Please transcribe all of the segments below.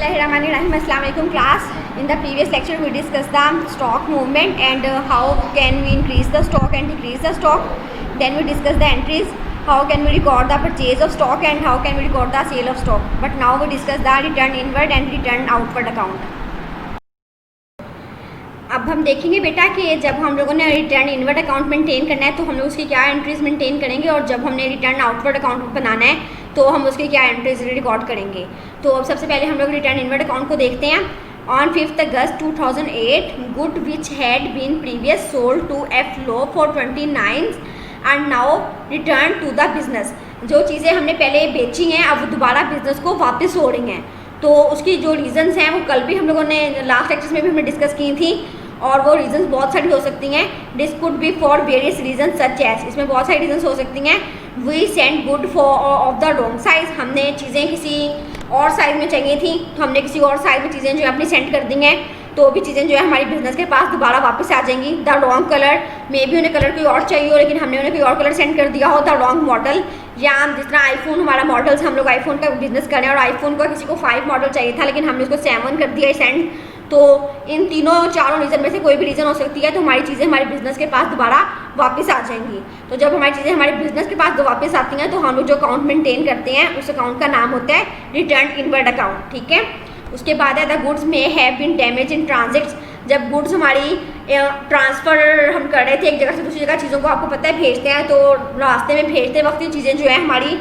Bismillahirrahmanirrahim. Assalamu alaikum class. In the previous lecture we discussed the stock movement and how can we increase the stock and decrease the stock. Then we discussed the entries, how can we record the purchase of stock and how can we record the sale of stock. But now we discuss the return inward and return outward account. अब हम देखेंगे बेटा कि जब हम लोगों ने return inward account maintain करना है तो हम लोग उसकी क्या एंट्रीज मेंटेन करेंगे और जब हमने रिटर्न आउटवर्ड अकाउंट बनाना है तो हम उसकी क्या एंट्रीज रिकॉर्ड करेंगे। तो अब सबसे पहले हम लोग रिटर्न इनवर्ड अकाउंट को देखते हैं। On 5th August 2008 good which had been previous sold to F low for 29 and now return to the business. जो चीज़ें हमने पहले बेची हैं अब दोबारा बिजनेस को वापस हो रही हैं, तो उसकी जो रीज़न्स हैं वो कल भी हम लोगों ने लास्ट लेक्चर्स में भी हमने डिस्कस की थी और वो रीजंस बहुत सारी हो सकती हैं। This could be for various reason such as, इसमें बहुत सारी रीजंस हो सकती हैं। We send good for of the wrong size, हमने चीज़ें किसी और साइज में चाहिए थी तो हमने किसी और साइज में चीज़ें जो है अपनी सेंड कर दी हैं, तो भी चीज़ें जो है हमारी बिजनेस के पास दोबारा वापस आ जाएंगी। द रॉन्ग कलर, मे भी उन्हें कलर कोई और चाहिए हो लेकिन हमने उन्हें कोई और कलर सेंड कर दिया हो। द रॉन्ग मॉडल, या जिस तरह आईफोन हमारा मॉडल्स, हम लोग आईफोन का बिजनेस कर रहे हैं और आईफोन का किसी को 5 मॉडल चाहिए था लेकिन हमने उसको 7 कर दिया सेंड। तो इन चारों रीज़न में से कोई भी रीज़न हो सकती है, तो हमारी चीज़ें हमारे बिजनेस के पास दोबारा वापस आ जाएंगी। तो जब हमारी चीज़ें हमारे बिजनेस के पास वापस आती हैं तो हम लोग जो अकाउंट मेंटेन करते हैं उस अकाउंट का नाम होता है रिटर्न इनवर्ड अकाउंट, ठीक है। उसके बाद है the goods may have been damage in transits, जब गुड्स हमारी ट्रांसफ़र हम कर रहे थे एक जगह से दूसरी जगह, चीज़ों को आपको पता है भेजते हैं, तो रास्ते में भेजते वक्त ये चीज़ें जो है हमारी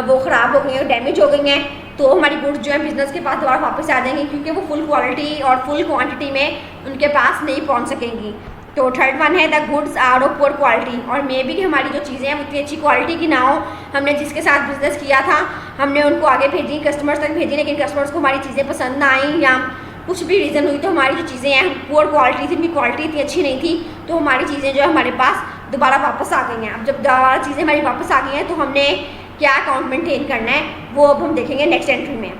वो ख़राब हो गई हैं, डैमेज हो गई हैं, तो हमारी गुड्स जो है बिज़नेस के पास दोबारा वापस आ जाएंगी क्योंकि वो फुल क्वालिटी और फुल क्वांटिटी में उनके पास नहीं पहुंच सकेंगी। तो थर्ड वन है the goods are of poor quality, और मे भी कि हमारी जो चीज़ें हैं उतनी अच्छी क्वालिटी की ना हो, हमने जिसके साथ बिज़नेस किया था हमने उनको आगे भेजी, कस्टमर्स तक भेजी, लेकिन कस्टमर्स को हमारी चीज़ें पसंद ना आई या कुछ भी रीज़न हुई तो हमारी जो चीज़ें हैं पुअर क्वालिटी थी, उनकी क्वालिटी इतनी अच्छी नहीं थी, तो हमारी चीज़ें जो है हमारे पास दोबारा वापस आ गई हैं। अब जब दोबारा चीज़ें हमारी वापस आ गई हैं तो हमने क्या अकाउंट मेंटेन करना है वो अब हम देखेंगे नेक्स्ट एंट्री में।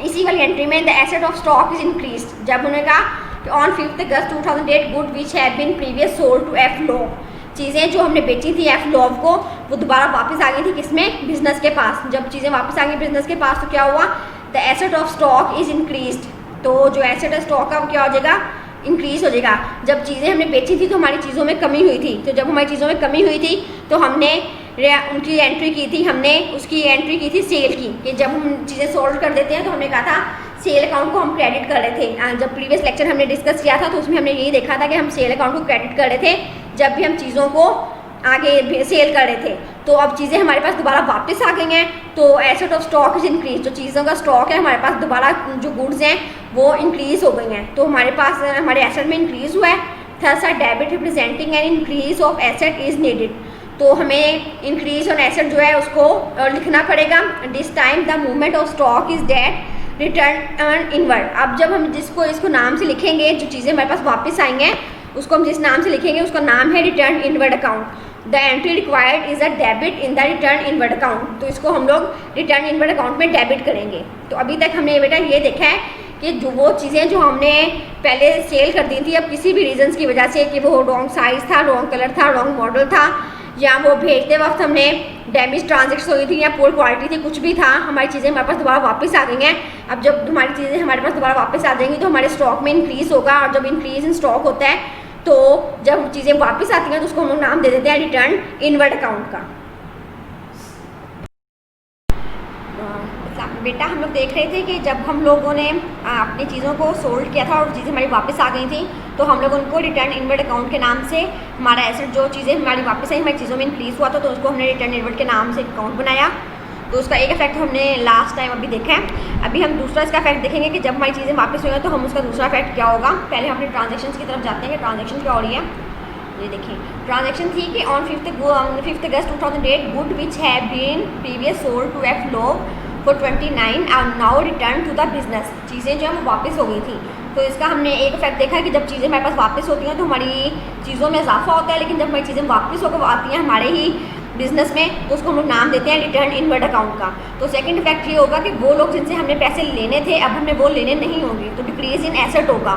इसी वाली एंट्री में the asset of stock is increase, जब उन्होंने कहा कि on 5th August 2008 good which have been previous sold to F Lowe, चीज़ें जो हमने बेची थी एफ लोव को वो दोबारा वापस आ गई थी किसमें, बिजनेस के पास। जब चीज़ें वापस आ गई बिजनेस के पास तो क्या हुआ, the asset of stock is increase, तो जो एसेट ऑफ स्टॉक का वो क्या हो जाएगा, इंक्रीज हो जाएगा। जब चीज़ें हमने बेची थी तो हमारी चीज़ों में कमी हुई थी, तो जब हमारी चीज़ों में कमी हुई थी तो हमने उनकी एंट्री की थी, हमने उसकी एंट्री की थी सेल की, कि जब हम चीज़ें सोल्ड कर देते हैं तो हमने कहा था सेल अकाउंट को हम क्रेडिट कर रहे थे। जब प्रीवियस लेक्चर हमने डिस्कस किया था तो उसमें हमने यही देखा था कि हम सेल अकाउंट को क्रेडिट कर रहे थे जब भी हम चीज़ों को आगे सेल कर रहे थे। तो अब चीज़ें हमारे पास दोबारा वापस आ गई हैं, तो asset of stock is increase, जो चीज़ों का स्टॉक है हमारे पास दोबारा जो गुड्स हैं वो इंक्रीज़ हो गई हैं, तो हमारे पास हमारे एसेट में इंक्रीज़ हुआ है। Thus a debit representing an increase of asset is needed, तो हमें इंक्रीज ऑन एसेट जो है उसको लिखना पड़ेगा। This time the movement of stock is that return inward, अब जब हम इसको नाम से लिखेंगे, जो चीज़ें हमारे पास वापस आई हैं उसको हम जिस नाम से लिखेंगे उसका नाम है return inward account. The entry required is a debit in the return inward account, तो इसको हम लोग रिटर्न इनवर्ड अकाउंट में डेबिट करेंगे। तो अभी तक हमने बेटा ये देखा है कि जो वो चीज़ें जो हमने पहले सेल कर दी थी अब किसी भी रीजंस की वजह से, कि वो रॉन्ग साइज़ था, रॉन्ग कलर था, रॉन्ग मॉडल था, या वो भेजते वक्त हमने डैमेज ट्रांजेक्शन हुई थी या पुअर क्वालिटी थी, कुछ भी था, हमारी चीज़ें हमारे पास दोबारा वापस आ गई हैं। अब जब हमारी चीज़ें हमारे पास दोबारा वापस आ जाएंगी तो हमारे स्टॉक में इंक्रीज़ होगा, और जब इंक्रीज़ इन स्टॉक होता है तो जब चीज़ें वापस आती हैं तो उसको हम लोग नाम दे देते हैं रिटर्न इनवर्ड अकाउंट का। बेटा हम लोग देख रहे थे कि जब हम लोगों ने अपनी चीज़ों को सोल्ड किया था और चीज़ें हमारी वापस आ गई थी तो हम लोग उनको रिटर्न इनवर्ड अकाउंट के नाम से, हमारा एसेट जो चीज़ें हमारी वापस आई हमारी चीज़ों में इंक्रीज़ हुआ था तो उसको हमने रिटर्न इनवर्ड के नाम से अकाउंट बनाया। तो उसका एक इफेक्ट हमने लास्ट टाइम अभी देखा है। अभी हम दूसरा इसका इफेक्ट देखेंगे कि जब हमारी चीज़ें वापस हुई हैं तो हम उसका दूसरा इफेक्ट क्या होगा। पहले हम अपने ट्रांजेक्शन की तरफ जाते हैं कि ट्रांजेक्शन क्या हो रही है। ये देखिए ट्रांजेक्शन थी कि on 5th August 2008 good which have been previous sold to F low for 29 and now return to the business, चीज़ें जो है वो वापस हो गई थी। तो इसका हमने एक इफेक्ट देखा है कि जब चीज़ें हमारे पास वापस होती हैं तो हमारी चीज़ों में इजाफा होता है, लेकिन जब हमारी चीज़ें वापस होकर आती हैं हमारे ही बिजनेस में तो उसको हम लोग नाम देते हैं रिटर्न इनवर्ड अकाउंट का। तो सेकंड इफेक्ट ये होगा कि वो लोग जिनसे हमने पैसे लेने थे अब हमने वो लेने नहीं होंगे, तो डिक्रीज इन एसेट होगा।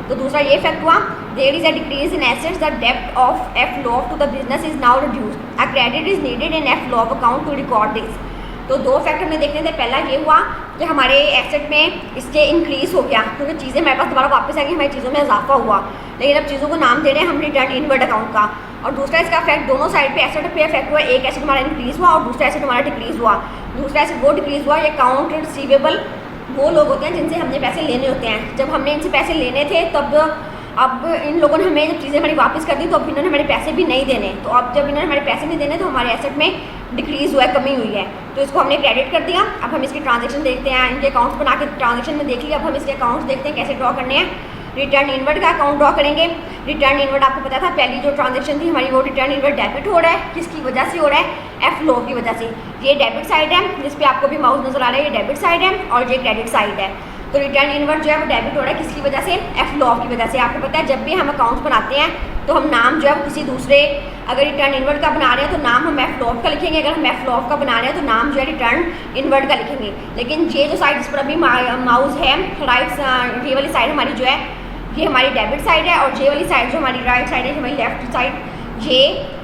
तो दूसरा ये इफेक्ट हुआ, there is a decrease in assets, the डेब्ट of F Lowe to the business is now reduced, a credit is needed in F Lowe account to record this. तो दो factor हमने देखने थे। पहला ये हुआ कि हमारे एसेट में इसके इंक्रीज़ हो गया क्योंकि चीज़ें हमारे पास दोबारा वापस आ गई, हमारी चीज़ों में इजाफा हुआ, लेकिन अब चीज़ों को नाम दे रहे हैं हम रिटर्न इनवर्ड अकाउंट का। और दूसरा इसका इफेक्ट दोनों साइड पे एसेट पे इफेक्ट हुआ, एक एसेट हमारा इंक्रीज़ हुआ और दूसरा एसेट हमारा डिक्रीज़ हुआ। दूसरा एसेट वो डिक्रीज़ हुआ, ये अकाउंट रिसीवेबल वो लोग होते हैं जिनसे हमने पैसे लेने होते हैं। जब हमने इनसे पैसे लेने थे तब अब इन लोगों ने हमें जब चीज़ें हमारी वापस कर दी तो अब इन्होंने हमारे पैसे भी नहीं देने, तो अब जब इन्होंने हमारे पैसे नहीं देने तो हमारे एसेट में डिक्रीज़ हुआ है, कमी हुई है, तो इसको हमने क्रेडिट कर दिया। अब हम इसके ट्रांजेक्शन देखते हैं, इनके अकाउंट्स बना के ट्रांजेक्शन में देख लिया। अब हम इसके अकाउंट्स देखते हैं कैसे ड्रॉ करने हैं। रिटर्न इनवर्ड का अकाउंट ड्रॉ करेंगे। रिटर्न इनवर्ड आपको पता था पहली जो ट्रांजेक्शन थी हमारी वो रिटर्न इनवर्ड डेबिट हो रहा है, किसकी वजह से हो रहा है, एफ फ्लो की वजह से। ये डेबिट साइड है जिस पे आपको भी माउस नजर आ रहा है, ये डेबिट साइड है और ये क्रेडिट साइड है। तो रिटर्न इनवर्ड जो है वो डेबिट हो रहा है किसकी वजह से, एफ फ्लो की वजह से। आपको पता है जब भी हम अकाउंट्स बनाते हैं तो हम नाम जो है वो किसी दूसरे, अगर रिटर्न इनवर्ड का बना रहे हैं तो नाम हम एफ फ्लो का लिखेंगे, अगर हम एफ फ्लो का बना रहे हैं तो नाम जो है रिटर्न इनवर्ड का लिखेंगे। लेकिन ये जो साइड इस पर अभी माउस है राइट, ये वाली साइड हमारी जो है ये हमारी डेबिट साइड है और ये वाली साइड जो हमारी राइट साइड है, हमारी लेफ्ट साइड, ये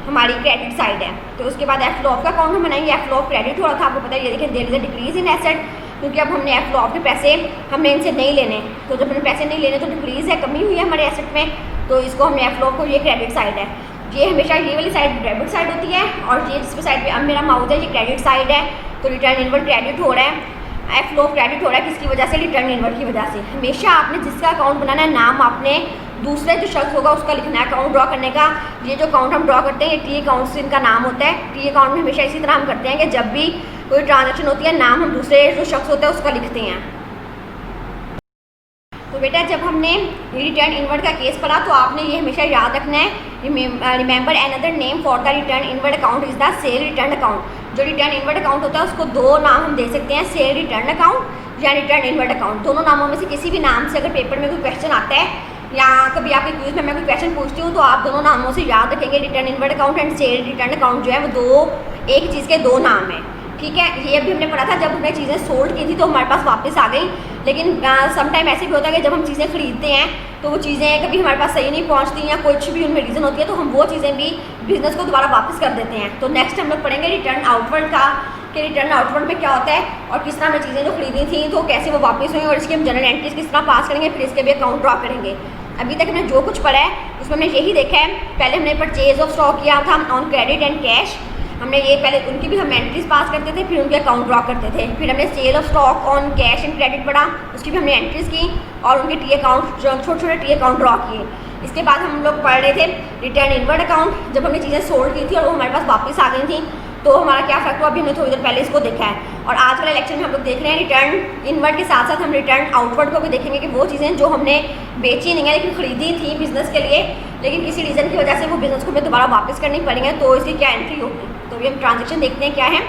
हमारी क्रेडिट साइड है। तो उसके बाद एफ फ्लो का अकाउंट हम बनाएंगे। एफ फ्लो क्रेडिट हो रहा था, आपको पता है ये देखिए there is a decrease in asset, क्योंकि अब हमने एफ फ्लो के पैसे हमने इनसे नहीं लेने, तो जब हमने पैसे नहीं लेने तो डिक्रीज है, कमी हुई है हमारे एसेट में, तो इसको हमने एफ फ्लो को, ये क्रेडिट साइड है। ये हमेशा ये वाली साइड डेबिट साइड होती है और ये जिस साइड पे अब मेरा माउस है ये क्रेडिट साइड है, तो रिटर्न इनवर्ड क्रेडिट हो रहा है, एफ फ्लो क्रेडिट हो रहा है किसकी वजह से, रिटर्न इनवर्ड की वजह से। हमेशा आपने जिसका अकाउंट बनाना है नाम आपने दूसरे जो शख्स होगा उसका लिखना है अकाउंट ड्रॉ करने का। ये जो अकाउंट हम ड्रॉ करते हैं ये टी अकाउंट से इनका नाम होता है। टी अकाउंट में हमेशा इसी तरह हम करते हैं कि जब भी कोई ट्रांजेक्शन होती है नाम हम दूसरे जो शख्स होता है उसका लिखते हैं। तो बेटा जब हमने रिटर्न इनवर्ड का केस पढ़ा तो आपने ये हमेशा याद रखना है, remember another name for the return inward account is the cell return account. जो रिटर्न इनवर्ड अकाउंट होता है उसको दो नाम हम दे सकते हैं, सेल रिटर्न अकाउंट या रिटर्न इनवर्ड अकाउंट। दोनों नामों में से किसी भी नाम से अगर पेपर में कोई क्वेश्चन आता है या कभी आपके क्विज में मैं कोई क्वेश्चन पूछती हूँ तो आप दोनों नामों से याद रखेंगे, return inward account and cell return account जो है वो दो एक चीज़ के दो नाम हैं, ठीक है। ये अभी हमने पढ़ा था जब हमने चीज़ें सोल्ड की थी तो हमारे पास वापस आ गई, लेकिन समटाइम ऐसे भी होता है कि जब हम चीज़ें खरीदते हैं तो वो चीज़ें कभी हमारे पास सही नहीं पहुंचती या कुछ भी उनमें रीज़न होती है तो हम वो चीज़ें भी बिजनेस को दोबारा वापस कर देते हैं। तो नेक्स्ट हम लोग पढ़ेंगे रिटर्न आउटवर्ड का, कि रिटर्न आउटवर्ड में क्या होता है और किस तरह हमने चीज़ें जो खरीदी थी तो कैसे वो वापस हुई और इसकी हम जनरल एंट्रीज किस तरह पास करेंगे, फिर इसके भी अकाउंट ड्रॉ करेंगे। अभी तक हमने जो कुछ पढ़ा है उसमें हमने यही देखा है, पहले हमने परचेज ऑफ स्टॉक किया था ऑन क्रेडिट एंड कैश, हमने ये पहले उनकी भी हम एंट्रीज पास करते थे, फिर उनके अकाउंट ड्रॉ करते थे। फिर हमने sale of stock on cash and credit पढ़ा, उसकी भी हमने एंट्रीज की और उनके टी अकाउंट छोटे छोटे टी अकाउंट ड्रॉ किए। इसके बाद हम लोग पढ़ रहे थे रिटर्न इनवर्ड अकाउंट, जब हमने चीज़ें सोल्ड की थी और वो हमारे पास वापस आ गई थी तो हमारा क्या इफेक्ट हुआ, अभी हमने थोड़ी देर पहले इसको देखा है। और आज वाले लेक्चर में हम लोग देख रहे हैं रिटर्न इनवर्ड के साथ साथ हम रिटर्न आउटवर्ड को भी देखेंगे कि वो चीज़ें जो हमने बेची नहीं है लेकिन खरीदी थी बिजनेस के लिए, लेकिन किसी रीज़न की वजह से वो बिजनेस को हमें दोबारा वापस करनी पड़ेंगे तो इसकी क्या एंट्री होगी। तो अभी हम ट्रांजेक्शन देखते हैं क्या है।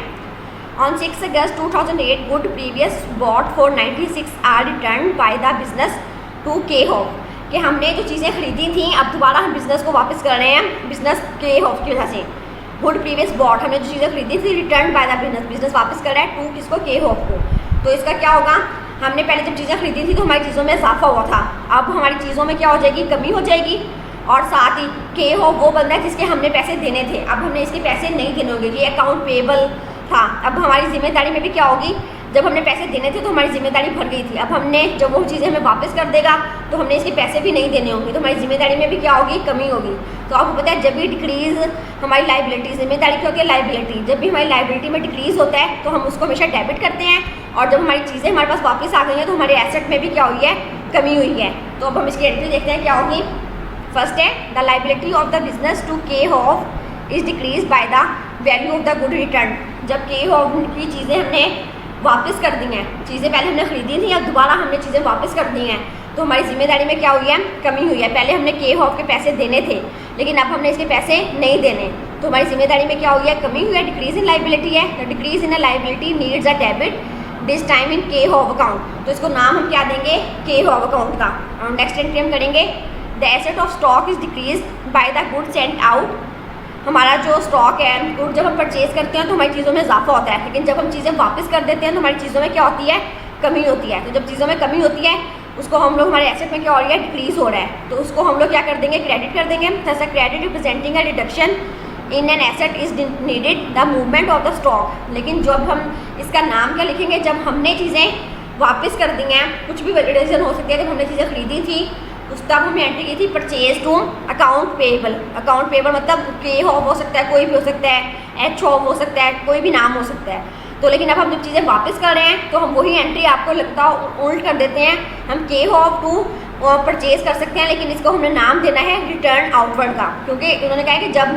ऑन 6 अगस्त 2008 good previous bought for 96 are return by the business to K hope, कि हमने जो चीज़ें खरीदी थी अब दोबारा हम बिजनेस को वापस कर रहे हैं बिजनेस के होप की वजह से। गुड प्रीवियस बॉट, हमने जो चीज़ें खरीदी थी return by the business, business वापस कर रहा है टू किसको, के होप को। तो इसका क्या होगा, हमने पहले जब चीज़ें खरीदी थी तो हमारी चीज़ों में इजाफा हुआ था, अब हमारी चीज़ों में क्या हो जाएगी, कमी हो जाएगी। और साथ ही के होप वो बंदा है जिसके हमने पैसे देने थे, अब हमने इसके पैसे नहीं देने होंगे, ये अकाउंट पेबल था। अब हमारी जिम्मेदारी में भी क्या होगी, जब हमने पैसे देने थे तो हमारी जिम्मेदारी भर गई थी, अब हमने जब वो चीज़ें हमें वापस कर देगा तो हमने इसके पैसे भी नहीं देने होंगे, तो हमारी जिम्मेदारी में भी क्या होगी, कमी होगी। तो आपको पता है जब भी डिक्रीज हमारी लाइबिलिटी, जिम्मेदारी क्या होती है, लाइबिलिटी, जब भी हमारी लाइबिलिटी में डिक्रीज होता है तो हम उसको हमेशा डेबिट करते हैं, और जब हमारी चीज़ें हमारे पास वापस आ गई हैं तो हमारे एसेट में भी क्या हुई है, कमी हुई है। तो अब हम इसकी एंट्री देखते हैं क्या होगी। फर्स्ट है the liability of the business to K Hope is decrease by the value of the good return. जब के होप की चीज़ें हमने वापस कर दी हैं, चीज़ें पहले हमने खरीदी थी अब दोबारा हमने चीज़ें वापस कर दी हैं, तो हमारी जिम्मेदारी में क्या हुई है, कमी हुई है। पहले हमने के होप के पैसे देने थे लेकिन अब हमने इसके पैसे नहीं देने, तो हमारी जिम्मेदारी में क्या हुई है, कमी हुई है, डिक्रीज इन लाइबिलिटी है। The decrease in a liability needs a debit this time in के होप अकाउंट, तो इसको नाम हम क्या देंगे, के होप अकाउंट का। और नेक्स्ट एंट्री हम करेंगे the asset of stock is decrease by the good sent out. हमारा जो स्टॉक है, गुड जब हम परचेज करते हैं तो हमारी चीज़ों में इजाफा होता है, लेकिन जब हम चीज़ें वापस कर देते हैं तो हमारी चीज़ों में क्या होती है, कमी होती है। तो जब चीज़ों में कमी होती है उसको हम लोग, हमारे एसेट में क्या हो रहा है, डिक्रीज हो रहा है, तो उसको हम लोग क्या कर देंगे, क्रेडिट कर देंगे। जैसा credit representing a reduction in an asset is needed the movement of the stock. लेकिन जब हम इसका नाम क्या लिखेंगे, जब हमने चीज़ें वापस कर दी हैं, कुछ भी रीज़न हो सकती है, जब हमने चीज़ें खरीदी थी उस तब हमने एंट्री की थी purchase to account payable. Account payable मतलब के ऑफ हो सकता है, कोई भी हो सकता है, एच ऑफ हो सकता है, कोई भी नाम हो सकता है। तो लेकिन अब हम जब चीज़ें वापस कर रहे हैं तो हम वही एंट्री आपको लगता उल्ट कर देते हैं, हम के ऑफ टू परचेज कर सकते हैं, लेकिन इसको हमने नाम देना है रिटर्न आउटवर्ड का, क्योंकि उन्होंने कहा है कि जब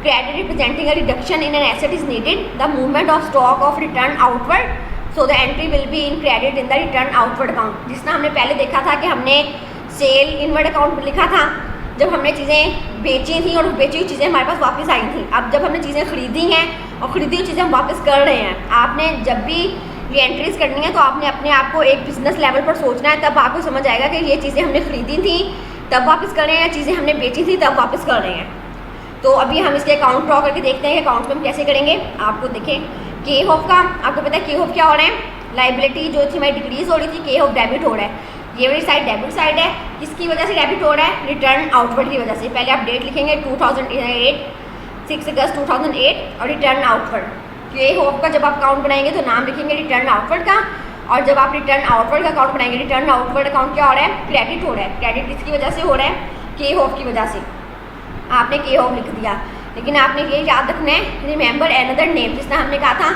credit representing a reduction in an asset is needed the movement of stock of return outward, so the entry will be in credit in the return outward account. जिसना हमने पहले देखा था कि हमने सेल इनवर्ड अकाउंट लिखा था जब हमने चीज़ें बेची थी और बेची हुई चीज़ें हमारे पास वापस आई थी। अब जब हमने चीज़ें खरीदी हैं और खरीदी हुई चीज़ें हम वापस कर रहे हैं, आपने जब भी ये एंट्रीज करनी है तो आपने अपने आप को एक बिजनेस लेवल पर सोचना है, तब आपको समझ आएगा कि ये चीज़ें हमने खरीदी थी तब वापस कर रहे हैं, चीज़ें हमने बेची थी तब वापस कर रहे हैं। तो अभी हम इसके अकाउंट ड्रॉ करके देखते हैं कि अकाउंट में हम कैसे करेंगे। आपको देखें के ऑफ का, आपको पता है के ऑफ क्या हो रहा है, लाइबिलिटी जो थी हमारी डिक्रीज हो रही थी, के ऑफ डेबिट हो रहा है। ये वाली साइड डेबिट साइड है, किसकी वजह से डेबिट हो रहा है, रिटर्न आउटवर्ड की वजह से। पहले आप डेट लिखेंगे 2008 6 अगस्त 2008 और रिटर्न आउटवर्ड। के ऑफ का जब आप अकाउंट बनाएंगे तो नाम लिखेंगे रिटर्न आउटवर्ड का, और जब आप रिटर्न आउटवर्ड का अकाउंट बनाएंगे, रिटर्न आउटवर्ड अकाउंट क्या हो रहा है, क्रेडिट हो रहा है। क्रेडिट किसकी वजह से हो रहा है, के ऑफ की वजह से। आपने के ऑफ लिख दिया, लेकिन आपने ये याद रखना है रिमेंबर एनदर नेम, जिसने हमने कहा था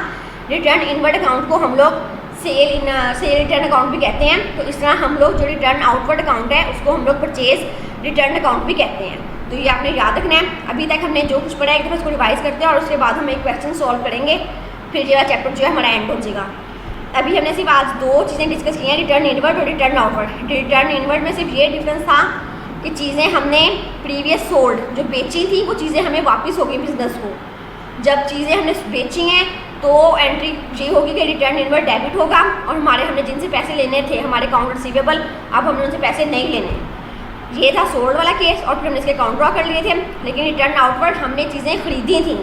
रिटर्न इनवर्ड अकाउंट को हम लोग सेल रिटर्न अकाउंट भी कहते हैं। तो इस तरह हम लोग जो रिटर्न आउटवर्ड अकाउंट है उसको हम लोग परचेज रिटर्न अकाउंट भी कहते हैं। तो ये आपने याद रखना है। अभी तक हमने जो कुछ पढ़ा है एक दफ़ा उसको रिवाइज करते हैं और उसके बाद हम एक क्वेश्चन सॉल्व करेंगे, फिर ये चैप्टर जो है हमारा एंड हो जाएगा। अभी हमने सिर्फ आज दो चीज़ें डिस्कस की हैं, रिटर्न इनवर्ड और रिटर्न आउटवर्ड। रिटर्न इनवर्ड में सिर्फ ये डिफरेंस था कि चीज़ें हमने प्रीवियस सोल्ड जो बेची थी वो चीज़ें हमें वापस हो गई बिजनेस को। जब चीज़ें हमने बेची हैं तो एंट्री ये होगी कि रिटर्न इनवर्ड डेबिट होगा, और हमारे हमने जिनसे पैसे लेने थे हमारे अकाउंट रिसीवेबल, अब हमने उनसे पैसे नहीं लेने। ये था सोल्ड वाला केस, और फिर हमने इसके अकाउंट ड्रॉ कर लिए थे। लेकिन रिटर्न आउटवर्ड हमने चीज़ें खरीदी थी,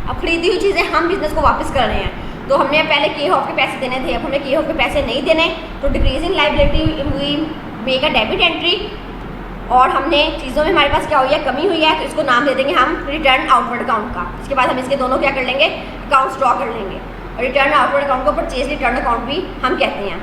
अब खरीदी हुई चीज़ें हम बिजनेस को वापस कर रहे हैं। तो हमने पहले के ऑफ के पैसे देने थे, अब हमें के ऑफ के पैसे नहीं देने, तो decreasing liability we make a debit entry, और हमने चीज़ों में हमारे पास क्या हुई है, कमी हुई है, तो इसको नाम दे देंगे हम रिटर्न आउटवर्ड अकाउंट का। इसके बाद हम इसके दोनों क्या कर लेंगे, अकाउंट्स ड्रॉ कर लेंगे। और रिटर्न आउटवर्ड अकाउंट को परचेज रिटर्न अकाउंट भी हम कहते हैं।